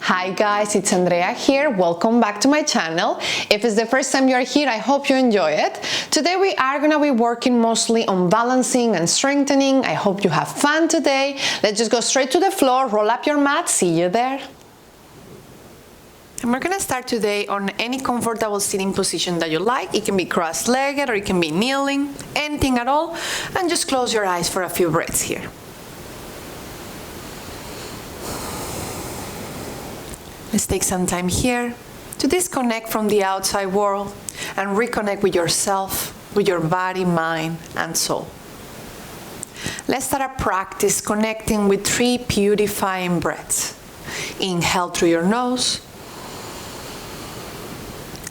Hi guys, it's Andrea here. Welcome back to my channel. If it's the first time you're here, I hope you enjoy it. Today we are gonna be working mostly on balancing and strengthening. I hope you have fun today. Let's just go straight to the floor, roll up your mat, see you there. And we're gonna start today on any comfortable sitting position that you like. It can be cross-legged or it can be kneeling, anything at all. And just close your eyes for a few breaths here. Let's take some time here to disconnect from the outside world and reconnect with yourself, with your body, mind, and soul. Let's start a practice connecting with 3 purifying breaths. Inhale through your nose.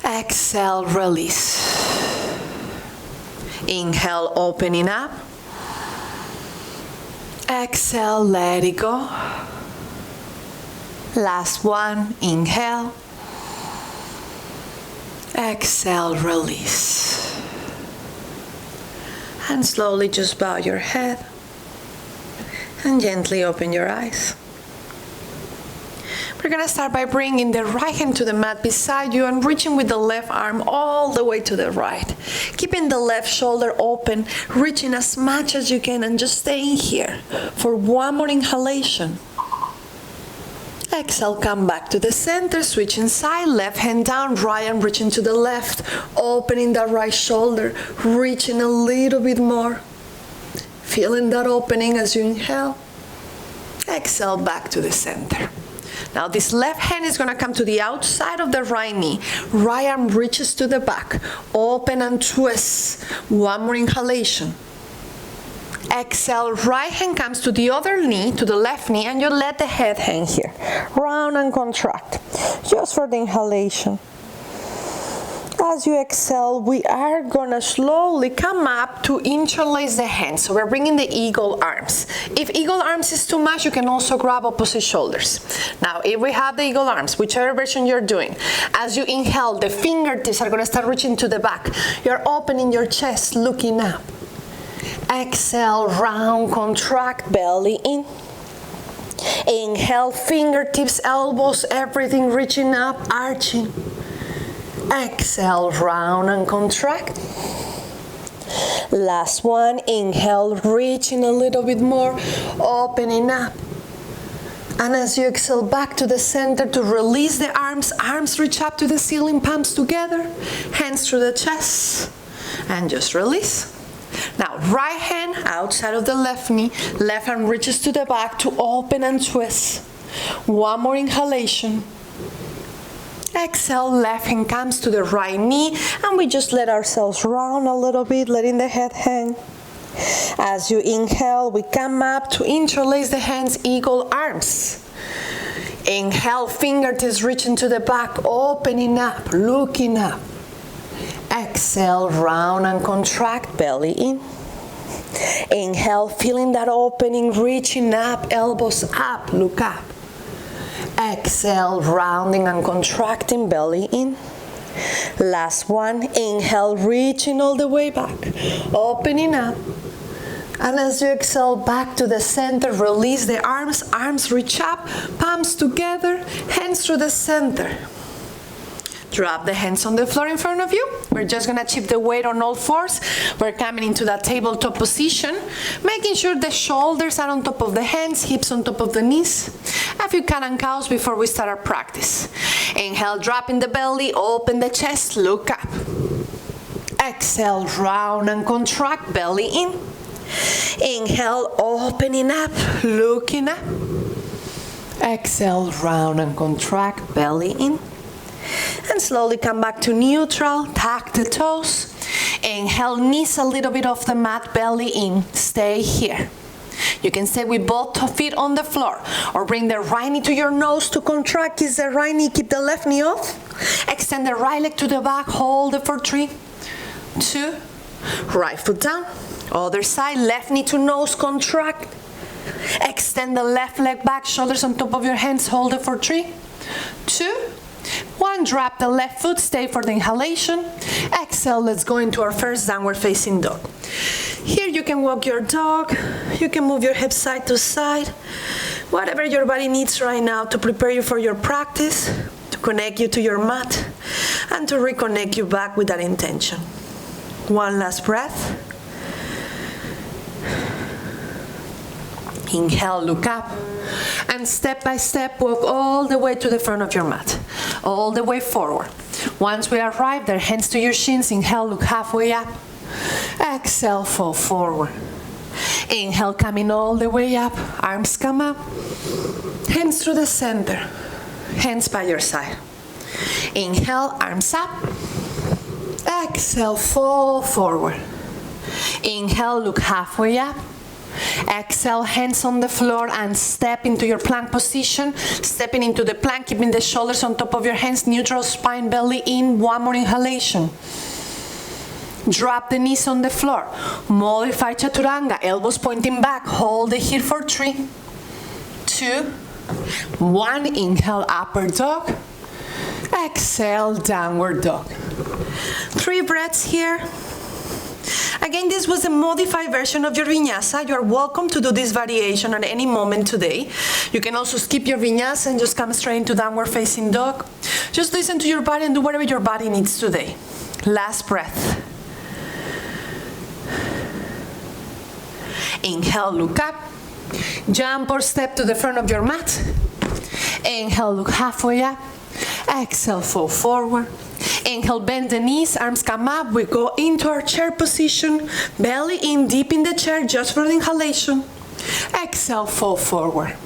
Exhale, release. Inhale, opening up. Exhale, let it go. Last one, inhale. Exhale, release. And slowly just bow your head and gently open your eyes. We're gonna start by bringing the right hand to the mat beside you and reaching with the left arm all the way to the right. Keeping the left shoulder open, reaching as much as you can and just staying here for one more inhalation. Exhale, come back to the center, switching side, left hand down, right arm reaching to the left, opening that right shoulder, reaching a little bit more. Feeling that opening as you inhale. Exhale, back to the center. Now this left hand is gonna come to the outside of the right knee. Right arm reaches to the back, open and twist. One more inhalation. Exhale, right hand comes to the other knee, to the left knee, and you let the head hang here. Round and contract, just for the inhalation. As you exhale, we are gonna slowly come up to interlace the hands. So we're bringing the eagle arms. If eagle arms is too much, you can also grab opposite shoulders. Now, if we have the eagle arms, whichever version you're doing, as you inhale, the fingertips are gonna start reaching to the back. You're opening your chest, looking up. Exhale, round, contract, belly in. Inhale, fingertips, elbows, everything reaching up, arching. Exhale, round and contract. Last one, inhale, reaching a little bit more, opening up. And as you exhale back to the center to release the arms, arms reach up to the ceiling, palms together, hands through the chest, and just release. Now, right hand outside of the left knee, left hand reaches to the back to open and twist. One more inhalation. Exhale, left hand comes to the right knee, and we just let ourselves round a little bit, letting the head hang. As you inhale, we come up to interlace the hands, eagle arms. Inhale, fingertips reaching to the back, opening up, looking up. Exhale, round and contract, belly in. Inhale, feeling that opening, reaching up, elbows up, look up. Exhale, rounding and contracting, belly in. Last one, inhale, reaching all the way back, opening up. And as you exhale back to the center, release the arms, arms reach up, palms together, hands through the center. Drop the hands on the floor in front of you. We're just gonna chip the weight on all fours. We're coming into that tabletop position, making sure the shoulders are on top of the hands, hips on top of the knees. A few cat and cows before we start our practice. Inhale, drop in the belly, open the chest, look up. Exhale, round and contract, belly in. Inhale, opening up, looking up. Exhale, round and contract, belly in. And slowly come back to neutral, tuck the toes. Inhale, knees a little bit off the mat, belly in. Stay here. You can stay with both feet on the floor or bring the right knee to your nose to contract. Kiss the right knee, keep the left knee off. Extend the right leg to the back, hold it for 3, 2, right foot down. Other side, left knee to nose, contract. Extend the left leg back, shoulders on top of your hands, hold it for 3, 2, 1, drop the left foot, stay for the inhalation. Exhale, let's go into our first downward facing dog. Here you can walk your dog, you can move your hips side to side, whatever your body needs right now to prepare you for your practice, to connect you to your mat, and to reconnect you back with that intention. One last breath. Inhale, look up, and step by step walk all the way to the front of your mat, all the way forward. Once we arrive there, hands to your shins, inhale, look halfway up. Exhale, fall forward. Inhale, coming all the way up, arms come up, hands through the center, hands by your side. Inhale, arms up. Exhale, fall forward. Inhale, look halfway up. Exhale, hands on the floor and step into your plank position. Stepping into the plank, keeping the shoulders on top of your hands, neutral spine, belly in. One more inhalation. Drop the knees on the floor. Modify chaturanga, elbows pointing back. Hold it here for 3, 2, 1. Inhale, upper dog. Exhale, downward dog. 3 breaths here. Again, this was a modified version of your vinyasa. You are welcome to do this variation at any moment today. You can also skip your vinyasa and just come straight into downward facing dog. Just listen to your body and do whatever your body needs today. Last breath. Inhale, look up. Jump or step to the front of your mat. Inhale, look halfway up. Exhale, fall forward. Inhale, bend the knees, arms come up. We go into our chair position. Belly in, deep in the chair, just for the inhalation. Exhale, fall forward.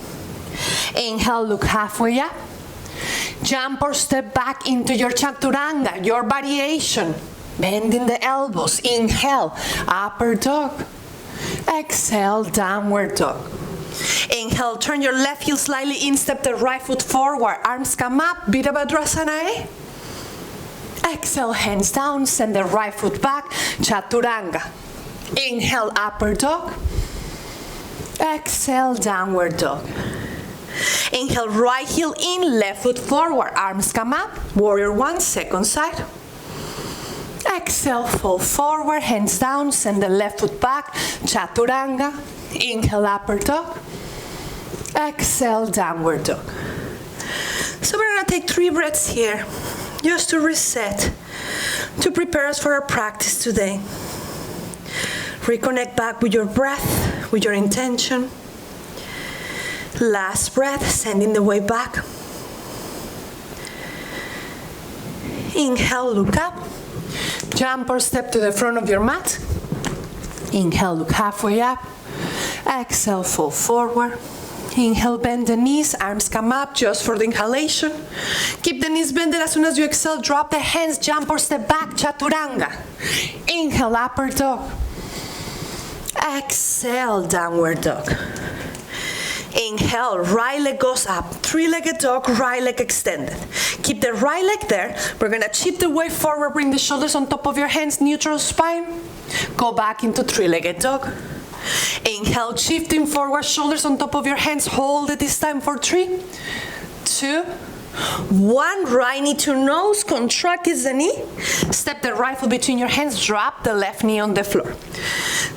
Inhale, look halfway up. Jump or step back into your chaturanga, your variation. Bending the elbows. Inhale, upper dog. Exhale, downward dog. Inhale, turn your left heel slightly in, step the right foot forward. Arms come up, Virabhadrasana. Exhale, hands down, send the right foot back, chaturanga. Inhale, upper dog. Exhale, downward dog. Inhale, right heel in, left foot forward. Arms come up, warrior 1, second side. Exhale, fall forward, hands down, send the left foot back, chaturanga. Inhale, upper dog. Exhale, downward dog. So we're gonna take 3 breaths here, just to reset, to prepare us for our practice today. Reconnect back with your breath, with your intention. Last breath, sending the way back. Inhale, look up. Jump or step to the front of your mat. Inhale, look halfway up. Exhale, fall forward. Inhale, bend the knees, arms come up just for the inhalation. Keep the knees bended. As soon as you exhale, drop the hands, jump or step back, chaturanga. Inhale, upper dog. Exhale, downward dog. Inhale, right leg goes up, 3-legged dog, right leg extended. Keep the right leg there. We're gonna chip the way forward, bring the shoulders on top of your hands, neutral spine. Go back into 3-legged dog. Inhale, shifting forward, shoulders on top of your hands. Hold it this time for 3, 2, 1. Right knee to nose, contract is the knee. Step the right foot between your hands, drop the left knee on the floor.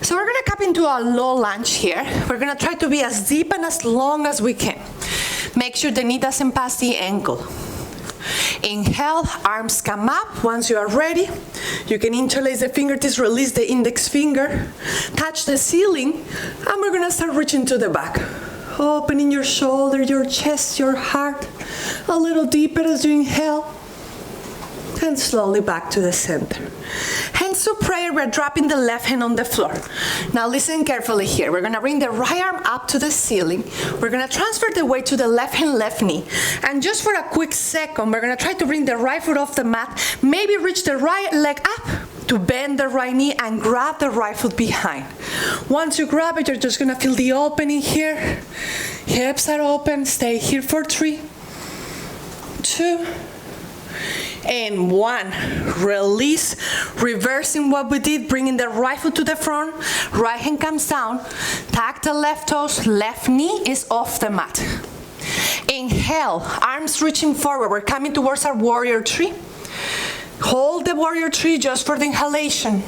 So we're gonna come into a low lunge here. We're gonna try to be as deep and as long as we can. Make sure the knee doesn't pass the ankle. Inhale, arms come up. Once you are ready, you can interlace the fingertips, release the index finger, touch the ceiling, and we're gonna start reaching to the back. Opening your shoulder, your chest, your heart, a little deeper as you inhale, and slowly back to the center. Hands to prayer, we're dropping the left hand on the floor. Now listen carefully here. We're gonna bring the right arm up to the ceiling. We're gonna transfer the weight to the left hand, left knee. And just for a quick second, we're gonna try to bring the right foot off the mat, maybe reach the right leg up to bend the right knee and grab the right foot behind. Once you grab it, you're just gonna feel the opening here. Hips are open, stay here for 3, 2, and 1. Release, reversing what we did, bringing the right foot to the front, right hand comes down, tag the left toes, left knee is off the mat. Inhale, arms reaching forward. We're coming towards our warrior three. Hold the warrior three just for the inhalation.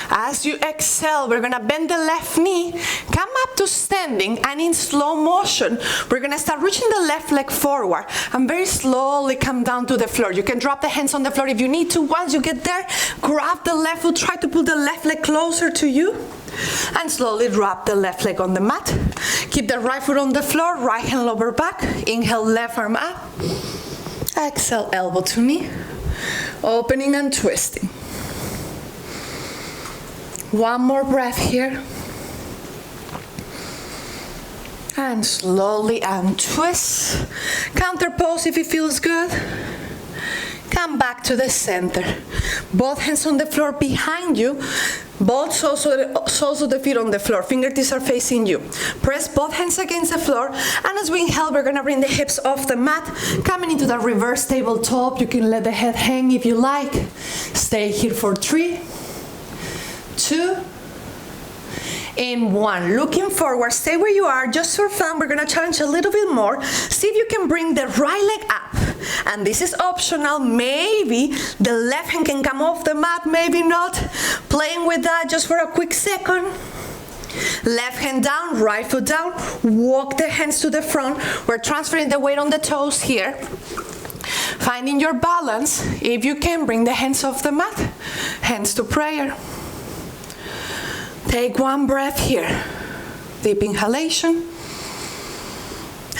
As you exhale, we're gonna bend the left knee, come up to standing, and in slow motion, we're gonna start reaching the left leg forward and very slowly come down to the floor. You can drop the hands on the floor if you need to. Once you get there, grab the left foot, try to pull the left leg closer to you, and slowly drop the left leg on the mat. Keep the right foot on the floor, right hand lower back. Inhale, left arm up. Exhale, elbow to knee. Opening and twisting. One more breath here. And slowly untwist. Counter pose if it feels good. Come back to the center. Both hands on the floor behind you. Both soles of the feet on the floor. Fingertips are facing you. Press both hands against the floor. And as we inhale, we're going to bring the hips off the mat. Coming into the reverse tabletop. You can let the head hang if you like. Stay here for 3, 2, and 1. Looking forward, stay where you are. Just for fun, we're gonna challenge a little bit more. See if you can bring the right leg up. And this is optional. Maybe the left hand can come off the mat, maybe not. Playing with that just for a quick second. Left hand down, right foot down. Walk the hands to the front. We're transferring the weight on the toes here. Finding your balance. If you can, bring the hands off the mat. Hands to prayer. Take one breath here. Deep inhalation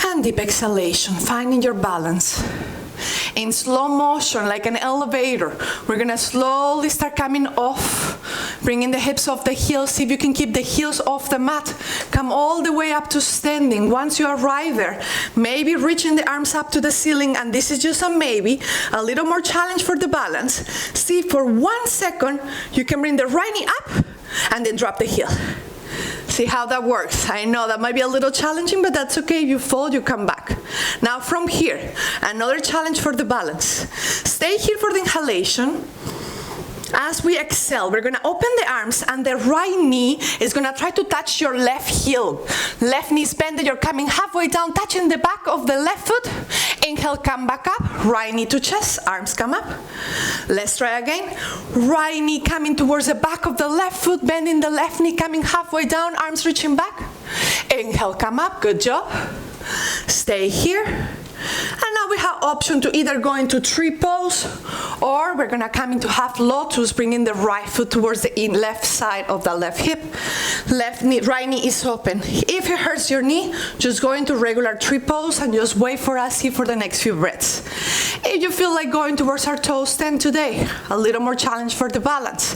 and deep exhalation, finding your balance. In slow motion, like an elevator, we're gonna slowly start coming off, bringing the hips off the heels. See if you can keep the heels off the mat. Come all the way up to standing. Once you arrive there, maybe reaching the arms up to the ceiling, and this is just a maybe, a little more challenge for the balance. See if for 1 second you can bring the right knee up and then drop the heel. See how that works. I know that might be a little challenging, but that's okay. You fall, you come back. Now from here, another challenge for the balance. Stay here for the inhalation. As we exhale, we're gonna open the arms and the right knee is gonna try to touch your left heel. Left knee is bended, you're coming halfway down, touching the back of the left foot. Inhale, come back up, right knee to chest, arms come up. Let's try again. Right knee coming towards the back of the left foot, bending the left knee, coming halfway down, arms reaching back. Inhale, come up, good job. Stay here. And now we have option to either go into tree pose, or we're gonna come into half lotus, bringing the right foot towards the left side of the left hip. Left knee, right knee is open. If it hurts your knee, just go into regular tree pose and just wait for us here for the next few breaths. If you feel like going towards our toes, stand today. A little more challenge for the balance.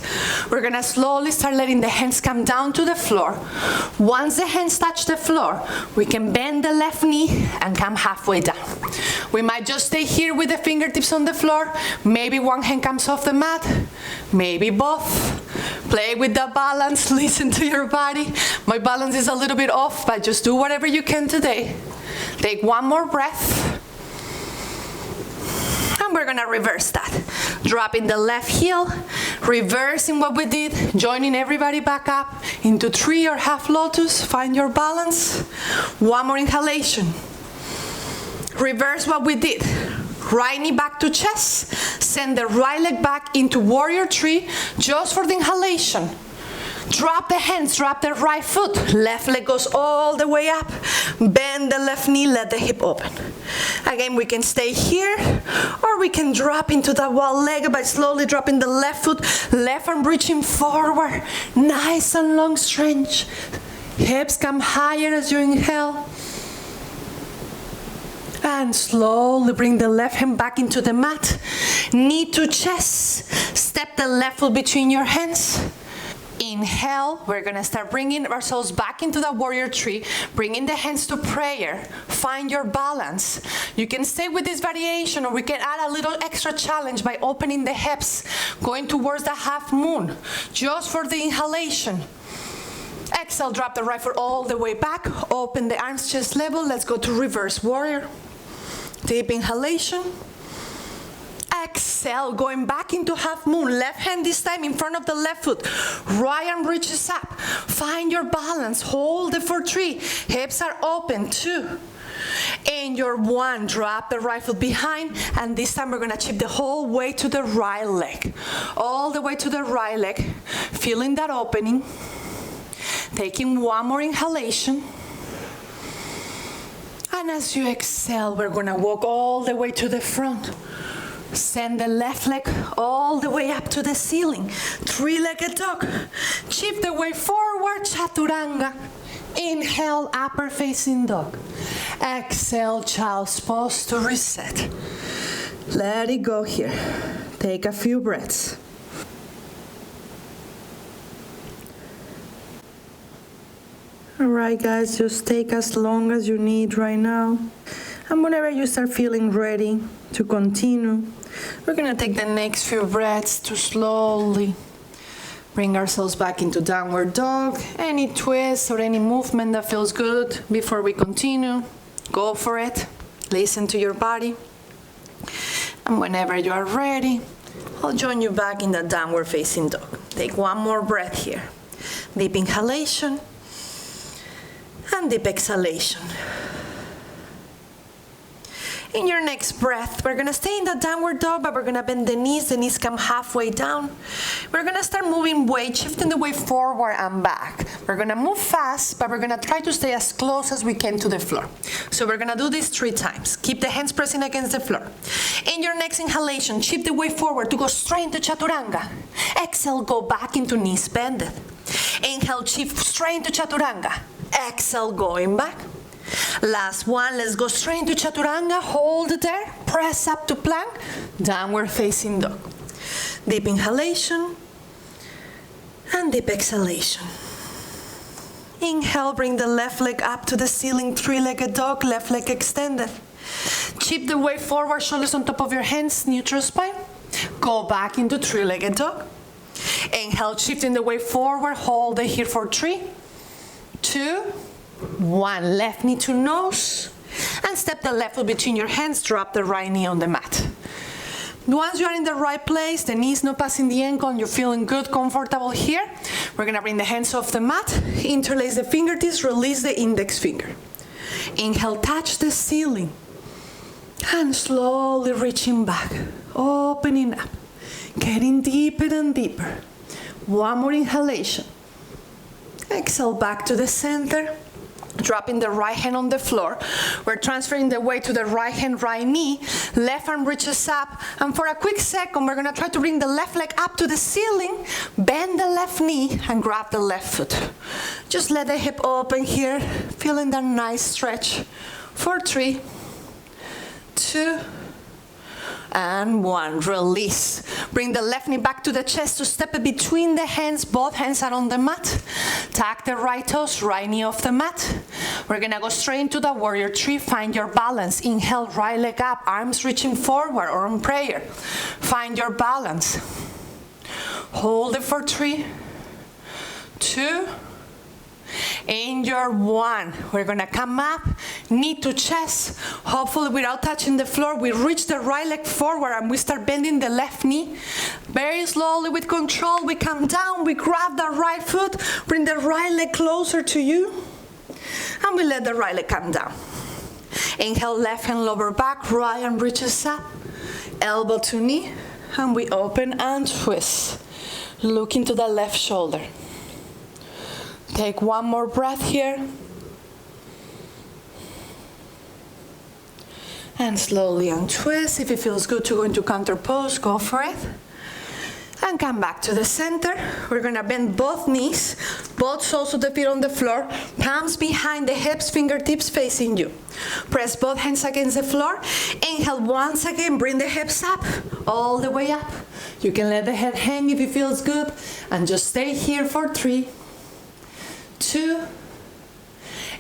We're gonna slowly start letting the hands come down to the floor. Once the hands touch the floor, we can bend the left knee and come halfway down. We might just stay here with the fingertips on the floor. Maybe one hand comes off the mat, maybe both. Play with the balance, listen to your body. My balance is a little bit off, but just do whatever you can today. Take one more breath. And we're gonna reverse that. Dropping the left heel, reversing what we did, joining everybody back up into tree or half lotus. Find your balance. One more inhalation. Reverse what we did. Right knee back to chest. Send the right leg back into warrior three just for the inhalation. Drop the hands, drop the right foot. Left leg goes all the way up. Bend the left knee, let the hip open. Again, we can stay here, or we can drop into the wall leg by slowly dropping the left foot, left arm reaching forward. Nice and long stretch. Hips come higher as you inhale. And slowly bring the left hand back into the mat. Knee to chest. Step the left foot between your hands. Inhale, we're gonna start bringing ourselves back into the warrior tree, bringing the hands to prayer. Find your balance. You can stay with this variation, or we can add a little extra challenge by opening the hips, going towards the half moon, just for the inhalation. Exhale, drop the right foot all the way back, open the arms chest level. Let's go to reverse warrior. Deep inhalation. Exhale, going back into half moon. Left hand this time in front of the left foot. Right arm reaches up. Find your balance. Hold it for 3. Hips are open. 2. In your 1, drop the right foot behind, and this time we're gonna chip the whole way to the right leg. All the way to the right leg, feeling that opening. Taking 1 more inhalation. And as you exhale, we're gonna walk all the way to the front. Send the left leg all the way up to the ceiling. 3-legged dog. Chip the way forward, chaturanga. Inhale, upper facing dog. Exhale, child's pose to reset. Let it go here. Take a few breaths. All right, guys, just take as long as you need right now. And whenever you start feeling ready to continue, we're gonna take the next few breaths to slowly bring ourselves back into downward dog. Any twist or any movement that feels good before we continue, go for it. Listen to your body. And whenever you are ready, I'll join you back in the downward facing dog. Take 1 more breath here. Deep inhalation and deep exhalation. In your next breath, we're gonna stay in the downward dog, but we're gonna bend the knees come halfway down. We're gonna start moving weight, shifting the weight forward and back. We're gonna move fast, but we're gonna try to stay as close as we can to the floor. So we're gonna do this 3 times. Keep the hands pressing against the floor. In your next inhalation, shift the weight forward to go straight into chaturanga. Exhale, go back into knees bended. Inhale, shift straight into chaturanga. Exhale, going back. Last one, let's go straight into chaturanga. Hold it there, press up to plank, downward facing dog. Deep inhalation and deep exhalation. Inhale, bring the left leg up to the ceiling, 3-legged dog, left leg extended. Chip the weight forward, shoulders on top of your hands, neutral spine. Go back into 3-legged dog. Inhale, shifting the weight forward, hold it here for 3, 2, 1. Left knee to nose, and step the left foot between your hands, drop the right knee on the mat. Once you are in the right place, the knees not passing the ankle, and you're feeling good, comfortable here, we're gonna bring the hands off the mat, interlace the fingertips, release the index finger. Inhale, touch the ceiling, and slowly reaching back, opening up, getting deeper and deeper. 1 more inhalation. Exhale, back to the center. Dropping the right hand on the floor. We're transferring the weight to the right hand, right knee. Left arm reaches up. And for a quick second, we're gonna try to bring the left leg up to the ceiling, bend the left knee, and grab the left foot. Just let the hip open here, feeling that nice stretch. For 3, 2, and 1. Release. Bring the left knee back to the chest to step it between the hands. Both hands are on the mat. Tuck the right toes, right knee off the mat. We're gonna go straight into the warrior 3. Find your balance. Inhale, right leg up, arms reaching forward or on prayer. Find your balance. Hold it for 3, 2, in your 1, we're gonna come up, knee to chest. Hopefully without touching the floor, we reach the right leg forward and we start bending the left knee. Very slowly with control, we come down, we grab the right foot, bring the right leg closer to you, and we let the right leg come down. Inhale, left hand lower back, right arm reaches up, elbow to knee, and we open and twist. Look into the left shoulder. Take 1 more breath here. And slowly untwist. If it feels good to go into counter pose, go for it. And come back to the center. We're gonna bend both knees, both soles of the feet on the floor, palms behind the hips, fingertips facing you. Press both hands against the floor. Inhale once again, bring the hips up, all the way up. You can let the head hang if it feels good, and just stay here for 3, 2,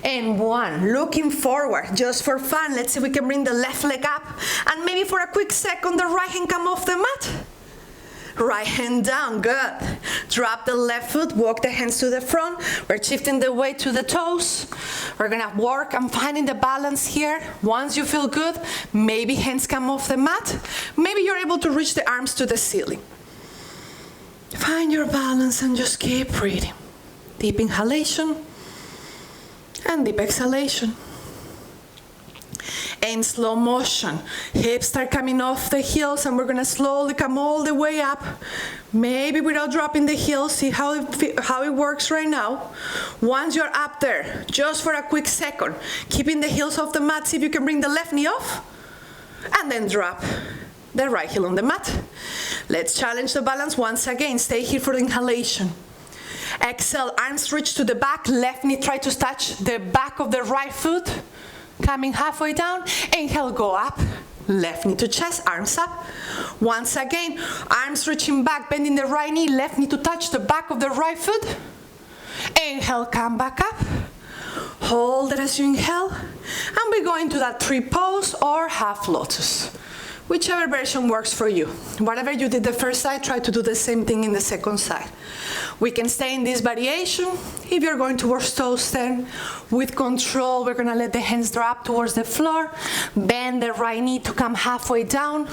and 1. Looking forward, just for fun. Let's see if we can bring the left leg up, and maybe for a quick second, the right hand come off the mat. Right hand down, good. Drop the left foot, walk the hands to the front. We're shifting the weight to the toes. We're gonna work on finding the balance here. Once you feel good, maybe hands come off the mat. Maybe you're able to reach the arms to the ceiling. Find your balance and just keep breathing. Deep inhalation and deep exhalation. In slow motion, hips start coming off the heels and we're gonna slowly come all the way up. Maybe without dropping the heels, see how it works right now. Once you're up there, just for a quick second, keeping the heels off the mat, see if you can bring the left knee off, and then drop the right heel on the mat. Let's challenge the balance once again. Stay here for the inhalation. Exhale, arms reach to the back, left knee try to touch the back of the right foot, coming halfway down. Inhale, go up, left knee to chest, arms up. Once again, arms reaching back, bending the right knee, left knee to touch the back of the right foot. Inhale, come back up. Hold it as you inhale, and we go into that tree pose or half lotus. Whichever version works for you. Whatever you did the first side, try to do the same thing in the second side. We can stay in this variation. If you're going towards toes then, with control, we're gonna let the hands drop towards the floor, bend the right knee to come halfway down.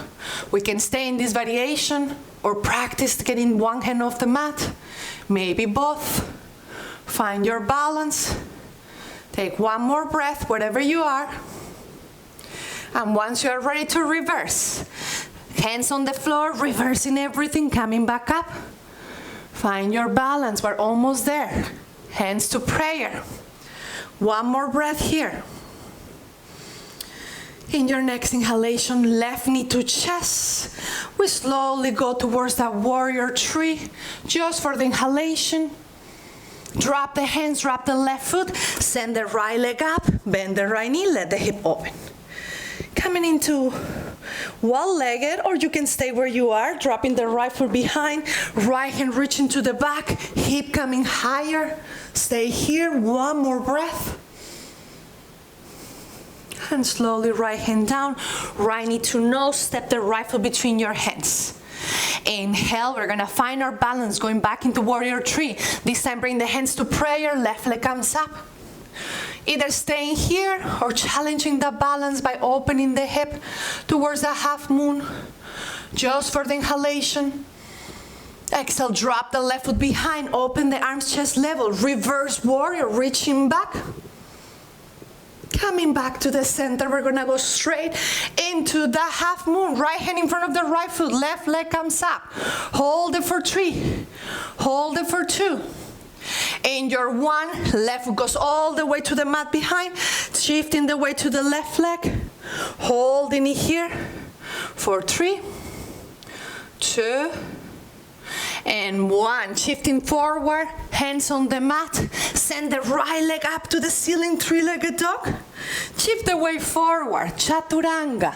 We can stay in this variation or practice getting one hand off the mat, maybe both. Find your balance. Take one more breath wherever you are. And once you're ready to reverse, hands on the floor, reversing everything, coming back up. Find your balance, we're almost there. Hands to prayer. One more breath here. In your next inhalation, left knee to chest. We slowly go towards that warrior tree, just for the inhalation. Drop the hands, drop the left foot, send the right leg up, bend the right knee, let the hip open. Coming into one-legged, or you can stay where you are, dropping the right foot behind, right hand reaching to the back, hip coming higher. Stay here, one more breath. And slowly right hand down, right knee to nose, step the right foot between your hands. Inhale, we're gonna find our balance, going back into warrior tree. This time bring the hands to prayer, left leg comes up. Either staying here or challenging the balance by opening the hip towards the half moon, just for the inhalation. Exhale, drop the left foot behind, open the arms chest level, reverse warrior, reaching back. Coming back to the center, we're gonna go straight into the half moon. Right hand in front of the right foot, left leg comes up. Hold it for 3, hold it for 2. In your 1, left foot goes all the way to the mat behind, shifting the weight to the left leg, holding it here for 3, 2, and 1. Shifting forward, hands on the mat, send the right leg up to the ceiling, three-legged dog. Shift the weight forward, chaturanga.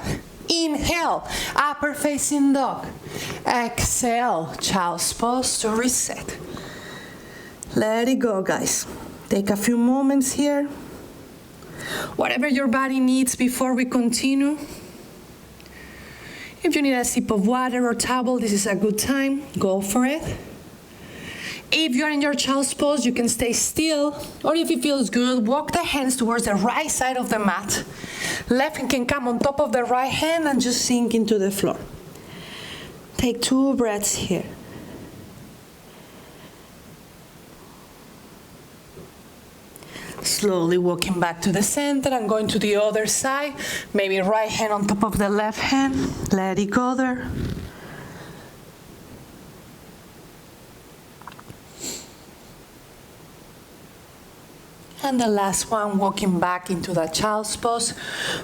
Inhale, upper facing dog. Exhale, child's pose to reset. Let it go, guys. Take a few moments here. Whatever your body needs before we continue. If you need a sip of water or towel, this is a good time. Go for it. If you're in your child's pose, you can stay still. Or if it feels good, walk the hands towards the right side of the mat. Left hand can come on top of the right hand and just sink into the floor. Take 2 breaths here. Slowly walking back to the center and going to the other side. Maybe right hand on top of the left hand. Let it go there. And the last one, walking back into that child's pose.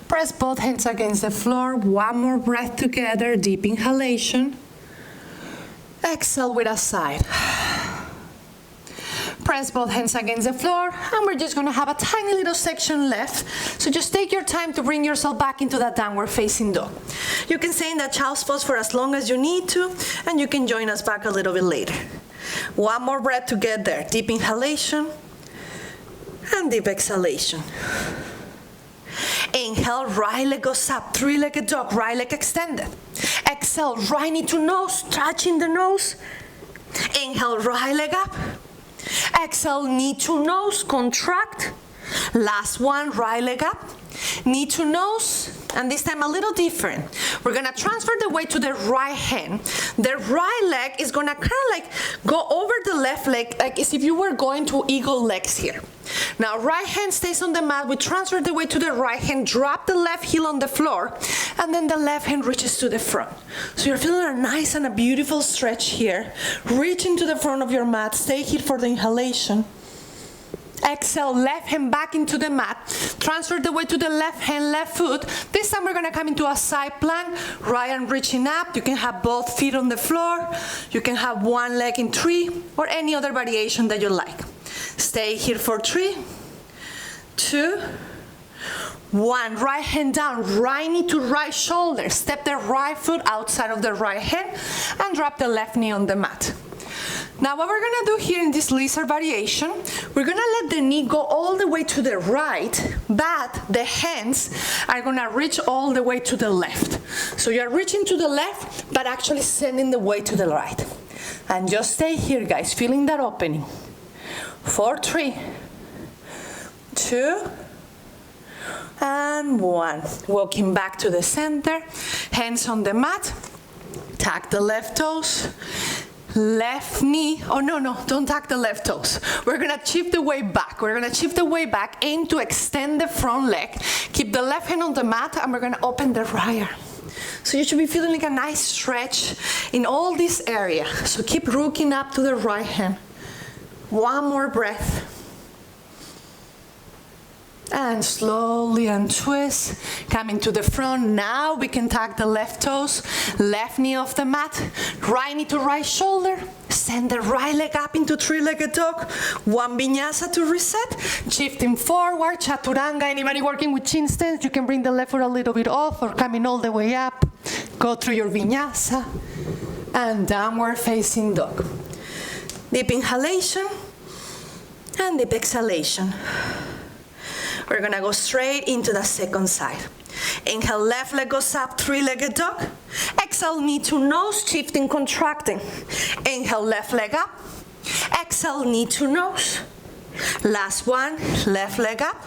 Press both hands against the floor. One more breath together, deep inhalation. Exhale with a side. Press both hands against the floor, and we're just gonna have a tiny little section left. So just take your time to bring yourself back into that downward facing dog. You can stay in that child's pose for as long as you need to, and you can join us back a little bit later. One more breath to get there. Deep inhalation and deep exhalation. Inhale, right leg goes up, three-legged dog, right leg extended. Exhale, right knee to nose, touching the nose. Inhale, right leg up. Exhale, knee to nose, contract. Last one, right leg up. Knee to nose, and this time a little different. We're gonna transfer the weight to the right hand. The right leg is gonna kind of like go over the left leg, like as if you were going to eagle legs here. Now right hand stays on the mat. We transfer the weight to the right hand, drop the left heel on the floor, and then the left hand reaches to the front. So you're feeling a nice and a beautiful stretch here. Reach into the front of your mat. Stay here for the inhalation. Exhale, left hand back into the mat. Transfer the weight to the left hand, left foot. This time we're gonna come into a side plank. Right arm reaching up. You can have both feet on the floor. You can have one leg in tree or any other variation that you like. Stay here for 3, 2, 1. Right hand down, right knee to right shoulder. Step the right foot outside of the right hand and drop the left knee on the mat. Now what we're gonna do here in this lizard variation, we're gonna let the knee go all the way to the right, but the hands are gonna reach all the way to the left. So you're reaching to the left, but actually sending the weight to the right. And just stay here, guys, feeling that opening. 4, 3, 2, and 1. Walking back to the center, hands on the mat, tuck the left toes, left knee, oh no, don't tuck the left toes. We're gonna shift the weight back. We're gonna shift the weight back, aim to extend the front leg. Keep the left hand on the mat and we're gonna open the right arm. So you should be feeling like a nice stretch in all this area. So keep rooking up to the right hand. One more breath. And slowly untwist, coming to the front. Now we can tuck the left toes, left knee off the mat, right knee to right shoulder, send the right leg up into three-legged dog, one vinyasa to reset, shifting forward, chaturanga. Anybody working with chin stance, you can bring the left foot a little bit off or coming all the way up, go through your vinyasa, and downward facing dog. Deep inhalation, and deep exhalation. We're gonna go straight into the second side. Inhale, left leg goes up, three-legged dog. Exhale, knee to nose, shifting, contracting. Inhale, left leg up. Exhale, knee to nose. Last one, left leg up.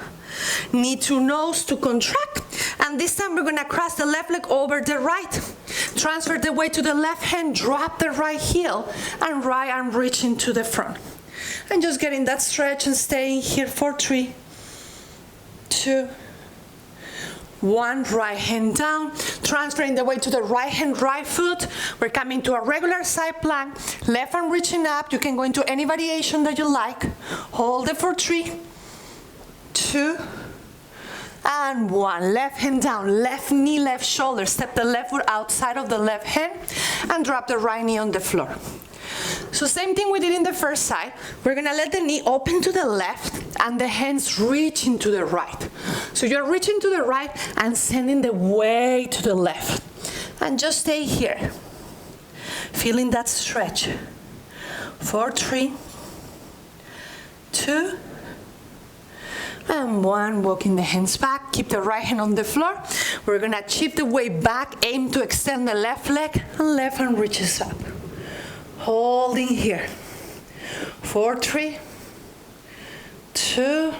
Knee to nose to contract. And this time we're gonna cross the left leg over the right. Transfer the weight to the left hand, drop the right heel, and right arm reaching to the front. And just getting that stretch and staying here for 3, 2, 1. Right hand down, transferring the weight to the right hand, right foot. We're coming to a regular side plank. Left arm reaching up. You can go into any variation that you like. Hold it for 3, 2, and 1. Left hand down, left knee, left shoulder. Step the left foot outside of the left hand and drop the right knee on the floor. So same thing we did in the first side. We're gonna let the knee open to the left and the hands reaching to the right. So you're reaching to the right and sending the weight to the left. And just stay here, feeling that stretch. 4, 3, 2, and 1. Walking the hands back. Keep the right hand on the floor. We're gonna shift the weight back, aim to extend the left leg, and left hand reaches up. Holding here. 4, 3, 2,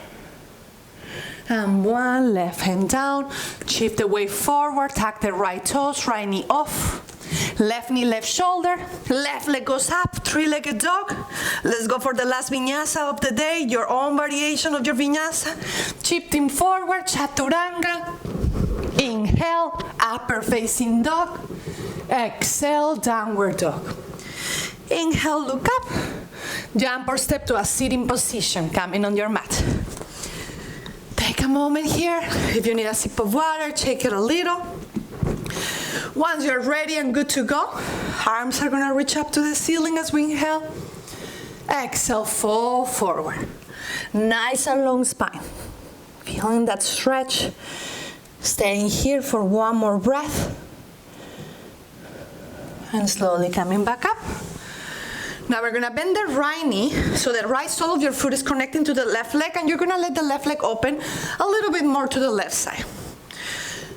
and 1. Left hand down. Shift the weight forward. Tuck the right toes. Right knee off. Left knee, left shoulder. Left leg goes up. Three-legged dog. Let's go for the last vinyasa of the day. Your own variation of your vinyasa. Shifting forward. Chaturanga. Inhale. Upper facing dog. Exhale. Downward dog. Inhale, look up, jump or step to a sitting position, coming on your mat. Take a moment here. If you need a sip of water, take it a little. Once you're ready and good to go, arms are gonna reach up to the ceiling as we inhale. Exhale, fall forward. Nice and long spine. Feeling that stretch. Staying here for one more breath. And slowly coming back up. Now we're gonna bend the right knee so the right sole of your foot is connecting to the left leg, and you're gonna let the left leg open a little bit more to the left side.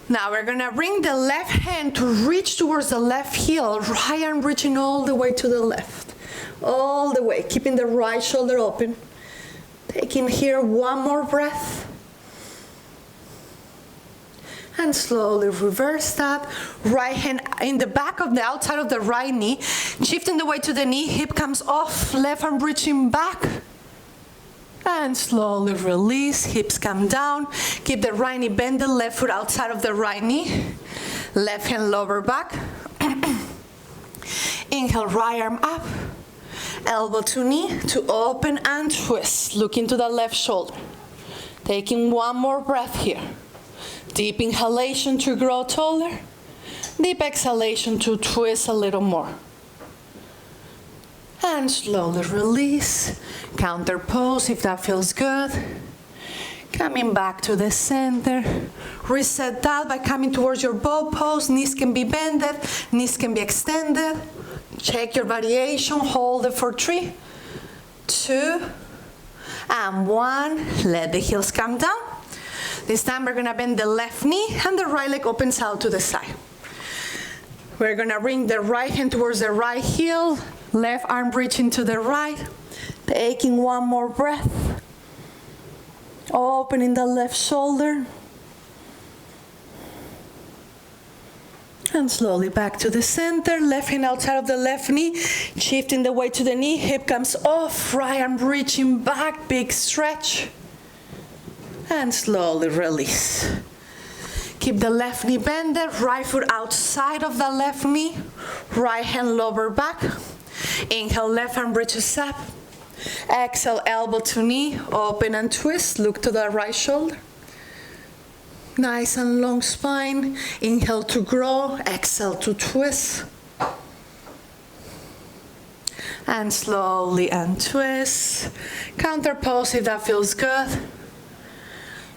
Now we're gonna bring the left hand to reach towards the left heel, right arm reaching all the way to the left. All the way, keeping the right shoulder open. Taking here one more breath. And slowly reverse that. Right hand in the back of the outside of the right knee. Shifting the weight to the knee, hip comes off, left arm reaching back. And slowly release, hips come down. Keep the right knee bended, left foot outside of the right knee. Left hand lower back. Inhale, right arm up. Elbow to knee to open and twist. Look into the left shoulder. Taking one more breath here. Deep inhalation to grow taller. Deep exhalation to twist a little more. And slowly release. Counter pose if that feels good. Coming back to the center. Reset that by coming towards your bow pose. Knees can be bended, knees can be extended. Check your variation. Hold it for 3, 2, and 1. Let the heels come down. This time we're gonna bend the left knee and the right leg opens out to the side. We're gonna bring the right hand towards the right heel. Left arm reaching to the right. Taking one more breath. Opening the left shoulder. And slowly back to the center. Left hand outside of the left knee. Shifting the weight to the knee. Hip comes off. Right arm reaching back. Big stretch. And slowly release. Keep the left knee bended. Right foot outside of the left knee. Right hand lower back. Inhale, left arm reaches up. Exhale, elbow to knee, open and twist. Look to the right shoulder. Nice and long spine. Inhale to grow, exhale to twist. And slowly untwist. Counter pose if that feels good.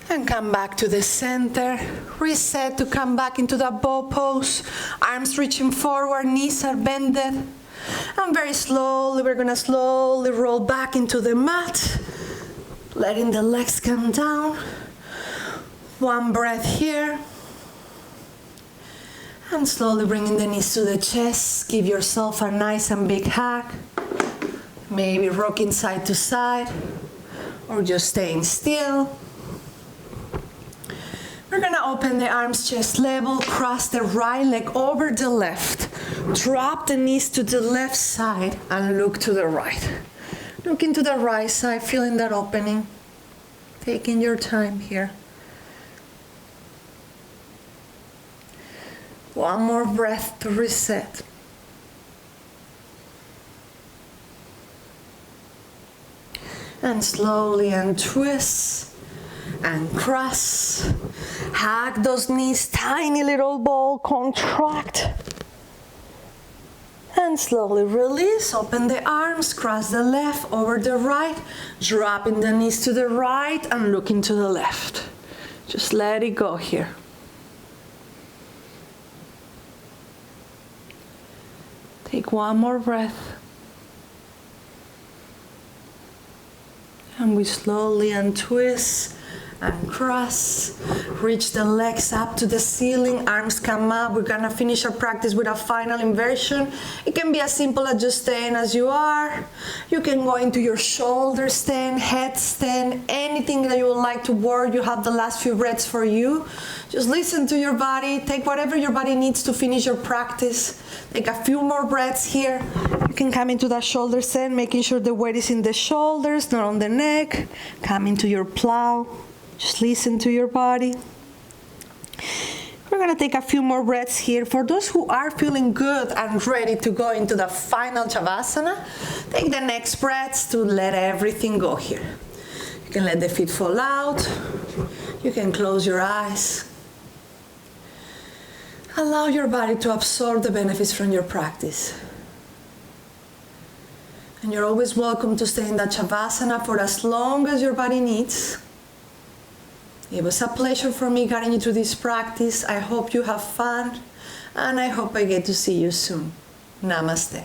And come back to the center. Reset to come back into the bow pose. Arms reaching forward, knees are bended. And very slowly, we're gonna slowly roll back into the mat, letting the legs come down. One breath here. And slowly bringing the knees to the chest. Give yourself a nice and big hug. Maybe rocking side to side, or just staying still. We're gonna open the arms chest level, cross the right leg over the left. Drop the knees to the left side and look to the right. Look into the right side, feeling that opening. Taking your time here. One more breath to reset. And slowly untwist and cross. Hug those knees, tiny little ball, contract. And slowly release, open the arms, cross the left over the right, dropping the knees to the right and looking to the left. Just let it go here. Take one more breath. And we slowly untwist and cross. Reach the legs up to the ceiling, arms come up. We're gonna finish our practice with a final inversion. It can be as simple as just staying as you are. You can go into your shoulder stand, head stand, anything that you would like to work. You have the last few breaths for you. Just listen to your body. Take whatever your body needs to finish your practice. Take a few more breaths here. You can come into that shoulder stand, making sure the weight is in the shoulders, not on the neck. Come into your plow. Just listen to your body. We're gonna take a few more breaths here. For those who are feeling good and ready to go into the final Shavasana, take the next breaths to let everything go here. You can let the feet fall out. You can close your eyes. Allow your body to absorb the benefits from your practice. And you're always welcome to stay in that Shavasana for as long as your body needs. It was a pleasure for me guiding you through this practice. I hope you have fun, and I hope I get to see you soon. Namaste.